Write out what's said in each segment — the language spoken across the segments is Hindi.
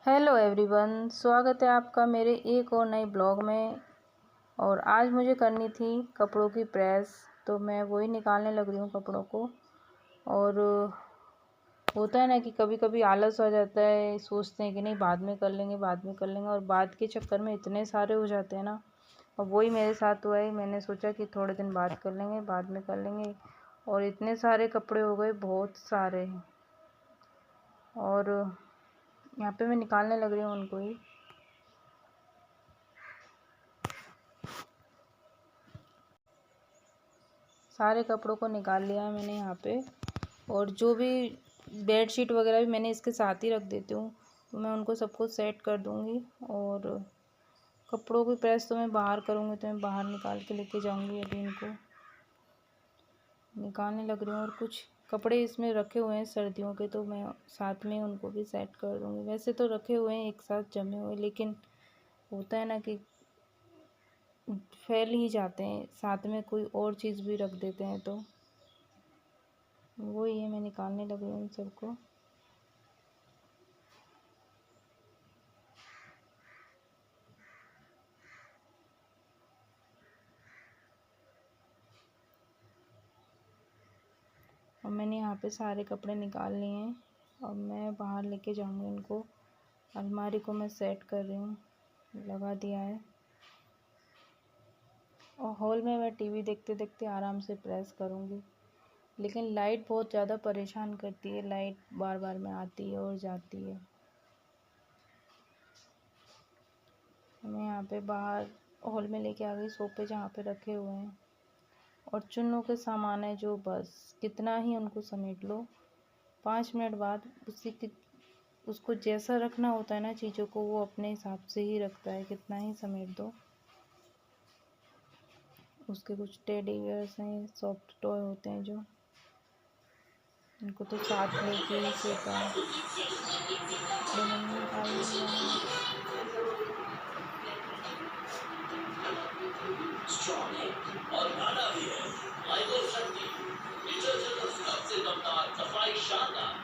हेलो एवरीवन, स्वागत है आपका मेरे एक और नए ब्लॉग में। और आज मुझे करनी थी कपड़ों की प्रेस, तो मैं वही निकालने लग रही हूँ कपड़ों को। और होता है ना कि कभी कभी आलस आ जाता है, सोचते हैं कि नहीं बाद में कर लेंगे बाद में कर लेंगे, और बाद के चक्कर में इतने सारे हो जाते हैं ना। और वही मेरे साथ हुआ है। मैंने सोचा कि थोड़े दिन बाद कर लेंगे, बाद में कर लेंगे, और इतने सारे कपड़े हो गए, बहुत सारे। और यहाँ पे मैं निकालने लग रही हूँ उनको ही। सारे कपड़ों को निकाल लिया है मैंने यहाँ पे। और जो भी बेड शीट वगैरह भी मैंने इसके साथ ही रख देती हूँ, तो मैं उनको सबको सेट कर दूँगी। और कपड़ों की प्रेस तो मैं बाहर करूँगी, तो मैं बाहर निकाल के लेके जाऊँगी। अभी इनको निकालने लग रही हूँ। और कुछ कपड़े इसमें रखे हुए हैं सर्दियों के, तो मैं साथ में उनको भी सेट कर दूँगी। वैसे तो रखे हुए हैं एक साथ जमे हुए, लेकिन होता है ना कि फैल ही जाते हैं, साथ में कोई और चीज़ भी रख देते हैं, तो वही है। मैं निकालने लगी हूँ इन सबको। और मैंने यहाँ पे सारे कपड़े निकाल लिए हैं। अब मैं बाहर लेके जाऊँगी इनको। अलमारी को मैं सेट कर रही हूँ, लगा दिया है। और हॉल में मैं टीवी देखते देखते आराम से प्रेस करूँगी। लेकिन लाइट बहुत ज़्यादा परेशान करती है, लाइट बार बार में आती है और जाती है। मैं यहाँ पे बाहर हॉल में लेके आ गई, सोफे जहाँ पे रखे हुए हैं। और चुन्नों के सामान है जो, बस कितना ही उनको समेट लो, 5 मिनट बाद उसको जैसा रखना होता है ना चीज़ों को, वो अपने हिसाब से ही रखता है, कितना ही समेट दो। उसके कुछ टेडी बियर्स हैं, सॉफ्ट टॉय होते हैं जो, इनको तो साथ लेके ही सोता है। कपड़े मैंने निकाल लिए हैं। स्ट्रॉन्ग है और गाढ़ा भी है। माइक्रो शक्ति डिटर्जेंट और सबसे दमदार सफाई शानदार।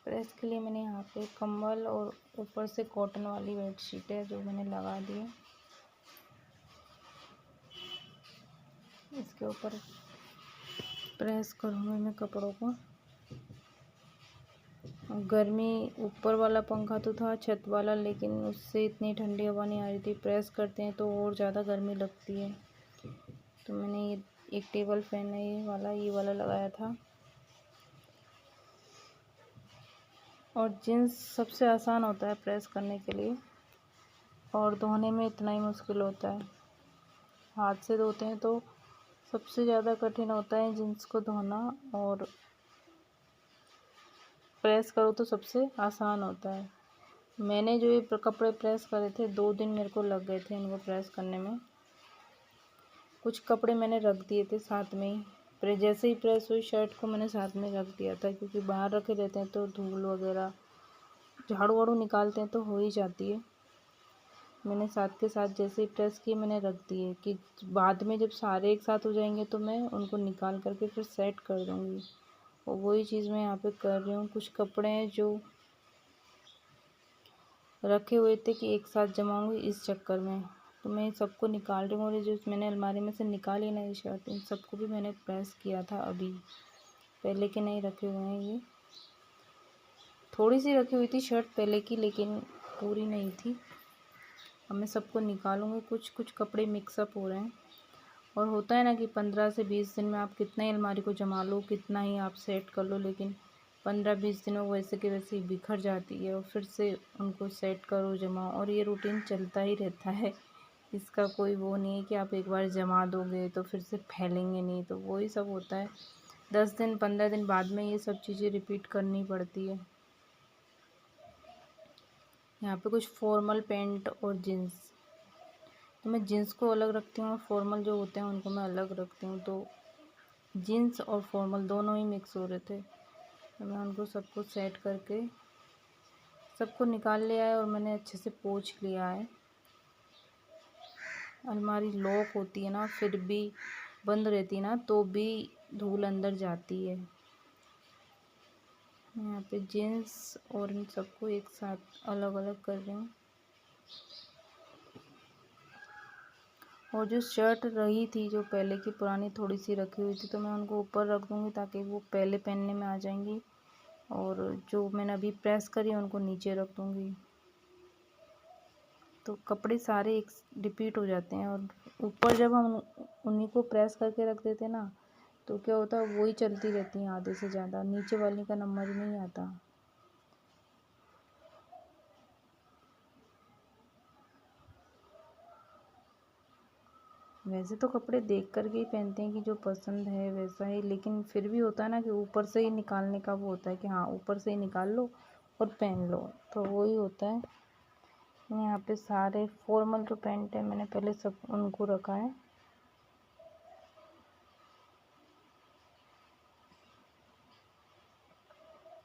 प्रेस के लिए मैंने यहाँ पे कंबल और ऊपर से कॉटन वाली बेडशीट है जो मैंने लगा दी है। इसके ऊपर प्रेस करूँगी मैं कपड़ों को। गर्मी, ऊपर वाला पंखा तो था छत वाला, लेकिन उससे इतनी ठंडी हवा नहीं आ रही थी। प्रेस करते हैं तो और ज़्यादा गर्मी लगती है, तो मैंने ये एक टेबल फैन है ये वाला लगाया था। और जीन्स सबसे आसान होता है प्रेस करने के लिए, और धोने में इतना ही मुश्किल होता है। हाथ से धोते हैं तो सबसे ज़्यादा कठिन होता है जीन्स को धोना, और प्रेस करो तो सबसे आसान होता है। मैंने जो ये कपड़े प्रेस करे थे, 2 दिन मेरे को लग गए थे इनको प्रेस करने में। कुछ कपड़े मैंने रख दिए थे साथ में ही, जैसे ही प्रेस हुई शर्ट को मैंने साथ में रख दिया था, क्योंकि बाहर रखे रहते हैं तो धूल वगैरह, झाड़ू वाड़ू निकालते हैं तो हो ही जाती है। मैंने साथ के साथ जैसे ही प्रेस किए मैंने रख दिए, कि बाद में जब सारे एक साथ हो जाएंगे तो मैं उनको निकाल करके फिर सेट कर दूँगी। और वही चीज़ मैं यहाँ पे कर रही हूँ। कुछ कपड़े हैं जो रखे हुए थे कि एक साथ जमाऊँगी, इस चक्कर में तो मैं सबको निकाल रही हूँ। और ये जो मैंने अलमारी में से निकाली ना ये शर्ट, इन सबको भी मैंने प्रेस किया था अभी, पहले के नहीं रखे हुए हैं। ये थोड़ी सी रखी हुई थी शर्ट पहले की, लेकिन पूरी नहीं थी। अब मैं सबको निकालूंगी। कुछ कुछ कपड़े मिक्सअप हो रहे हैं। और होता है ना कि 15 से 20 दिन में आप कितना ही अलमारी को जमा लो, कितना ही आप सेट कर लो, लेकिन 15-20 दिनों वैसे के वैसे ही बिखर जाती है। और फिर से उनको सेट करो, जमाओ, और ये रूटीन चलता ही रहता है। इसका कोई वो नहीं है कि आप एक बार जमा दोगे तो फिर से फैलेंगे नहीं, तो वही सब होता है। 10 दिन 15 दिन बाद में ये सब चीज़ें रिपीट करनी पड़ती है। यहाँ पे कुछ फॉर्मल पैंट और जीन्स, तो मैं जीन्स को अलग रखती हूँ और फॉर्मल जो होते हैं उनको मैं अलग रखती हूँ। तो जीन्स और फॉर्मल दोनों ही मिक्स हो रहे थे, तो मैं उनको सबको सेट करके सबको निकाल लिया है। और मैंने अच्छे से पोंछ लिया है। अलमारी लॉक होती है ना, फिर भी बंद रहती है ना, तो भी धूल अंदर जाती है। मैं यहाँ पे जीन्स और इन सबको एक साथ अलग अलग कर रही हूँ। और जो शर्ट रही थी, जो पहले की पुरानी थोड़ी सी रखी हुई थी, तो मैं उनको ऊपर रख दूँगी ताकि वो पहले पहनने में आ जाएंगी। और जो मैंने अभी प्रेस करी है उनको नीचे रख दूँगी। तो कपड़े सारे एक रिपीट हो जाते हैं। और ऊपर जब हम उन्हीं को प्रेस करके रख देते हैं ना, तो क्या होता है, वही चलती रहती हैं आधे से ज़्यादा, नीचे वाली का नंबर ही नहीं आता। वैसे तो कपड़े देख कर के ही पहनते हैं कि जो पसंद है वैसा ही, लेकिन फिर भी होता है ना कि ऊपर से ही निकालने का वो होता है कि हाँ ऊपर से ही निकाल लो और पहन लो, तो वही होता है। यहाँ पे सारे फॉर्मल जो पैंट है मैंने पहले सब उनको रखा है।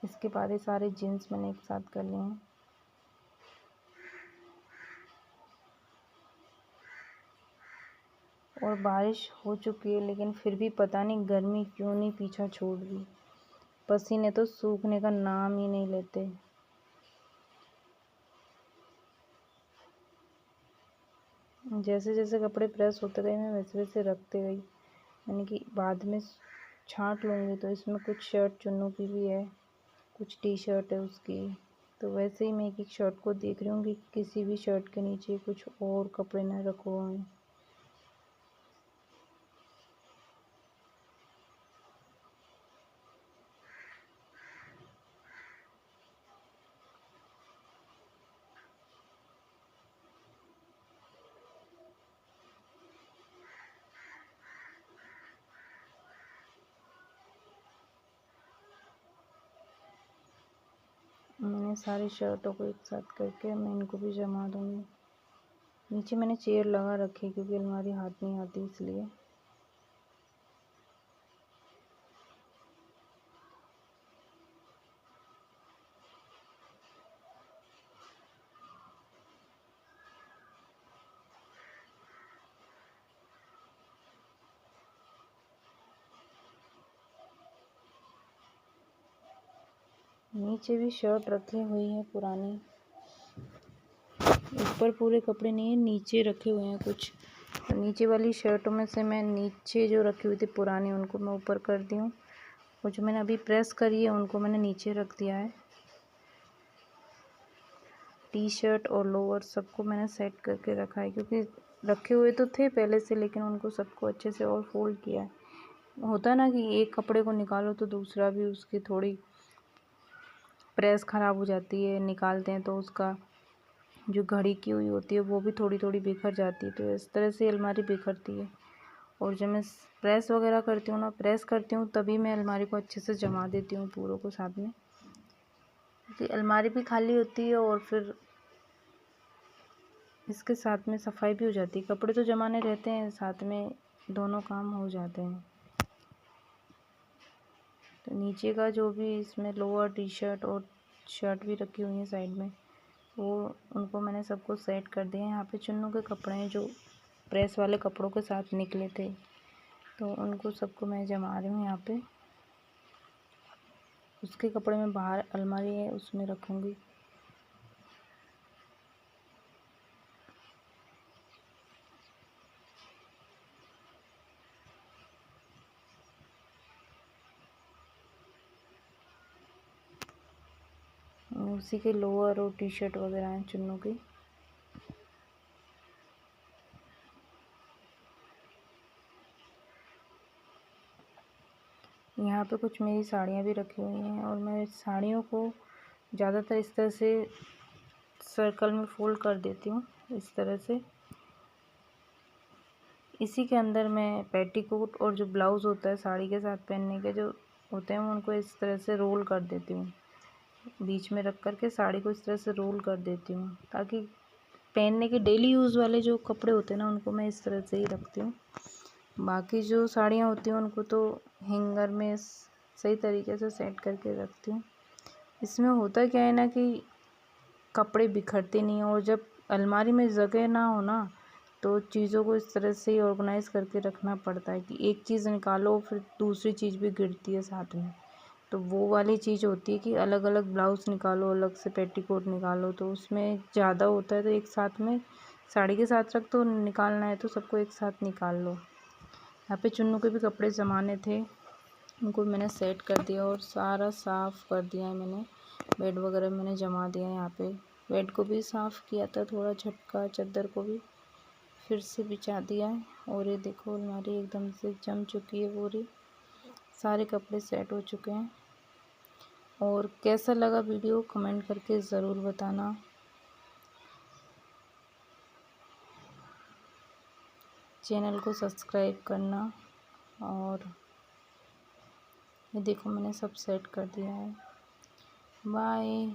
इसके बाद ये सारे जीन्स मैंने एक साथ कर लिए हैं। और बारिश हो चुकी है, लेकिन फिर भी पता नहीं गर्मी क्यों नहीं पीछा छोड़ रही। पसीने तो सूखने का नाम ही नहीं लेते। जैसे जैसे कपड़े प्रेस होते गए मैं वैसे वैसे रखते गई, यानी कि बाद में छांट लूँगी। तो इसमें कुछ शर्ट चुन्नू की भी है, कुछ टी शर्ट है उसकी। तो वैसे ही मैं एक एक शर्ट को देख रही हूँ कि किसी भी शर्ट के नीचे कुछ और कपड़े ना रखो हैं। मैंने सारी शर्टों को एक साथ करके मैं इनको भी जमा दूँगी। नीचे मैंने चेयर लगा रखी है क्योंकि अलमारी हाथ नहीं आती इसलिए। नीचे भी शर्ट रखी हुई है पुरानी, ऊपर पूरे कपड़े नहीं है, नीचे रखे हुए हैं कुछ। तो नीचे वाली शर्टों में से मैं नीचे जो रखी हुई थी पुरानी उनको मैं ऊपर कर दी हूँ, और जो मैंने अभी प्रेस करी है उनको मैंने नीचे रख दिया है। टी शर्ट और लोअर सबको मैंने सेट करके रखा है, क्योंकि रखे हुए तो थे पहले से, लेकिन उनको सबको अच्छे से और फोल्ड किया है। होता है ना कि एक कपड़े को निकालो तो दूसरा भी उसकी थोड़ी प्रेस ख़राब हो जाती है, निकालते हैं तो उसका जो घड़ी की हुई होती है वो भी थोड़ी थोड़ी बिखर जाती है। तो इस तरह से अलमारी बिखरती है। और जब मैं प्रेस वगैरह करती हूँ ना, प्रेस करती हूँ तभी मैं अलमारी को अच्छे से जमा देती हूँ पूरों को साथ में, क्योंकि अलमारी भी खाली होती है और फिर इसके साथ में सफाई भी हो जाती है। कपड़े तो जमाने रहते हैं, साथ में दोनों काम हो जाते हैं। तो नीचे का जो भी इसमें लोअर टी शर्ट और शर्ट भी रखी हुई है साइड में, वो उनको मैंने सबको सेट कर दिया है। यहाँ पे चुन्नू के कपड़े हैं जो प्रेस वाले कपड़ों के साथ निकले थे, तो उनको सबको मैं जमा रही हूँ यहाँ पे। उसके कपड़े में बाहर अलमारी है उसमें रखूँगी। उसी के लोअर और टी शर्ट वगैरह हैं चुन्नू की। यहाँ पे कुछ मेरी साड़ियाँ भी रखी हुई हैं, और मैं साड़ियों को ज़्यादातर इस तरह से सर्कल में फोल्ड कर देती हूँ, इस तरह से। इसी के अंदर मैं पेटीकोट और जो ब्लाउज़ होता है साड़ी के साथ पहनने के जो होते हैं उनको इस तरह से रोल कर देती हूँ। बीच में रख कर के साड़ी को इस तरह से रोल कर देती हूँ, ताकि पहनने के डेली यूज़ वाले जो कपड़े होते हैं ना उनको मैं इस तरह से ही रखती हूँ। बाकी जो साड़ियाँ होती हैं उनको तो हैंगर में सही तरीके से सेट करके रखती हूँ। इसमें होता क्या है ना कि कपड़े बिखरते नहीं हैं, और जब अलमारी में जगह ना हो ना तो चीज़ों को इस तरह से ही ऑर्गेनाइज़ करके रखना पड़ता है कि एक चीज़ निकालो फिर दूसरी चीज़ भी गिरती है साथ में। तो वो वाली चीज़ होती है कि अलग अलग ब्लाउज़ निकालो, अलग से पेटीकोट निकालो, तो उसमें ज़्यादा होता है। तो एक साथ में साड़ी के साथ रख तो निकालना है तो सबको एक साथ निकाल लो। यहाँ पे चुन्नू के भी कपड़े जमाने थे, उनको मैंने सेट कर दिया और सारा साफ़ कर दिया है मैंने। बेड वगैरह मैंने जमा दिया है। यहाँ पे बेड को भी साफ़ किया था, थोड़ा झटका, चादर को भी फिर से बिछा दिया है। और ये देखो अलमारी एकदम से जम चुकी है पूरी, सारे कपड़े सेट हो चुके हैं। और कैसा लगा वीडियो कमेंट करके ज़रूर बताना। चैनल को सब्सक्राइब करना। और ये देखो मैंने सब सेट कर दिया है। बाय।